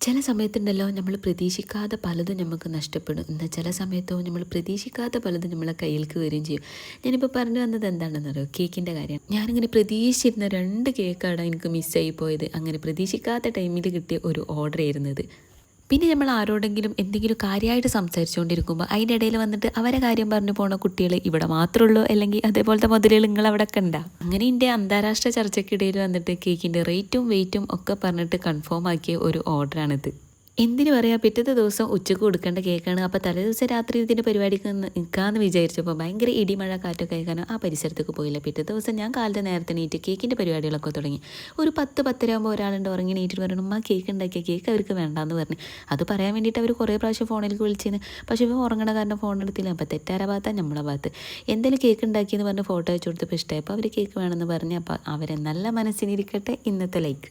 ചില സമയത്തുണ്ടല്ലോ നമ്മൾ പ്രതീക്ഷിക്കാതെ പലതും നമുക്ക് നഷ്ടപ്പെടും. എന്നാൽ ചില സമയത്തോ നമ്മൾ പ്രതീക്ഷിക്കാത്ത പലതും നമ്മളെ കയ്യിലേക്ക് വരികയും ചെയ്യും. ഞാനിപ്പോൾ പറഞ്ഞു വന്നത് എന്താണെന്നറിയോ, കേക്കിൻ്റെ കാര്യം. ഞാനിങ്ങനെ പ്രതീക്ഷിച്ചിരുന്ന 2 കേക്കാണ് എനിക്ക് മിസ്സായി പോയത്. അങ്ങനെ പ്രതീക്ഷിക്കാത്ത ടൈമിൽ കിട്ടിയ ഒരു ഓർഡർ ആയിരുന്നത്. പിന്നെ നമ്മൾ ആരോടെങ്കിലും എന്തെങ്കിലും കാര്യമായിട്ട് സംസാരിച്ചുകൊണ്ടിരിക്കുമ്പോൾ അതിൻ്റെ ഇടയിൽ വന്നിട്ട് അവരെ കാര്യം പറഞ്ഞു പോണ കുട്ടികൾ ഇവിടെ മാത്രമേ ഉള്ളൂ, അല്ലെങ്കിൽ അതേപോലത്തെ മുതലുകൾ നിങ്ങൾ അവിടെ കണ്ട. അങ്ങനെ എൻ്റെ അന്താരാഷ്ട്ര ചർച്ചയ്ക്കിടയിൽ വന്നിട്ട് കേക്കിൻ്റെ റേറ്റും വെയിറ്റും ഒക്കെ പറഞ്ഞിട്ട് കൺഫേം ആക്കിയ ഒരു ഓർഡറാണിത്. എന്തിനു പറയാം, പിറ്റത്തെ ദിവസം ഉച്ചക്ക് കൊടുക്കേണ്ട കേക്കാണ്. അപ്പോൾ തലേ ദിവസം രാത്രി ഇതിൻ്റെ പരിപാടിക്ക് നിൽക്കാമെന്ന് വിചാരിച്ചപ്പോൾ ഭയങ്കര ഇടിമഴ കാറ്റൊക്കെ ആയിക്കാനും ആ പരിസരത്തേക്ക് പോയില്ല. പിറ്റേ ദിവസം ഞാൻ കാലത്തെ നേരത്തെ നീറ്റ് കേക്കിൻ്റെ പരിപാടികളൊക്കെ തുടങ്ങി. ഒരു 10-10 ആകുമ്പോൾ ഒരാളുണ്ട് ഉറങ്ങി നീറ്റിട്ട് പറഞ്ഞു, ഉമ്മ കേക്ക് ഉണ്ടാക്കിയ കേക്ക് അവർക്ക് വേണ്ടാന്ന് പറഞ്ഞു. അത് പറയാൻ വേണ്ടിയിട്ട് അവർ കുറേ പ്രാവശ്യം ഫോണിലേക്ക് വിളിച്ചിരുന്നു. പക്ഷേ ഇവ ഉറങ്ങണ കാരണം ഫോൺ എടുത്തില്ല. അപ്പോൾ തെറ്റാര ഭാഗത്താണ് നമ്മളെ ഭാഗത്ത്. എന്തായാലും കേക്ക് ഉണ്ടാക്കിയെന്ന് പറഞ്ഞ് ഫോട്ടോ അയച്ചു കൊടുത്തപ്പോൾ ഇഷ്ടമായി. അപ്പോൾ അവർ കേക്ക് വേണമെന്ന് പറഞ്ഞ്. അപ്പോൾ അവരെ നല്ല മനസ്സിനിരിക്കട്ടെ ഇന്നത്തെ ലൈക്ക്.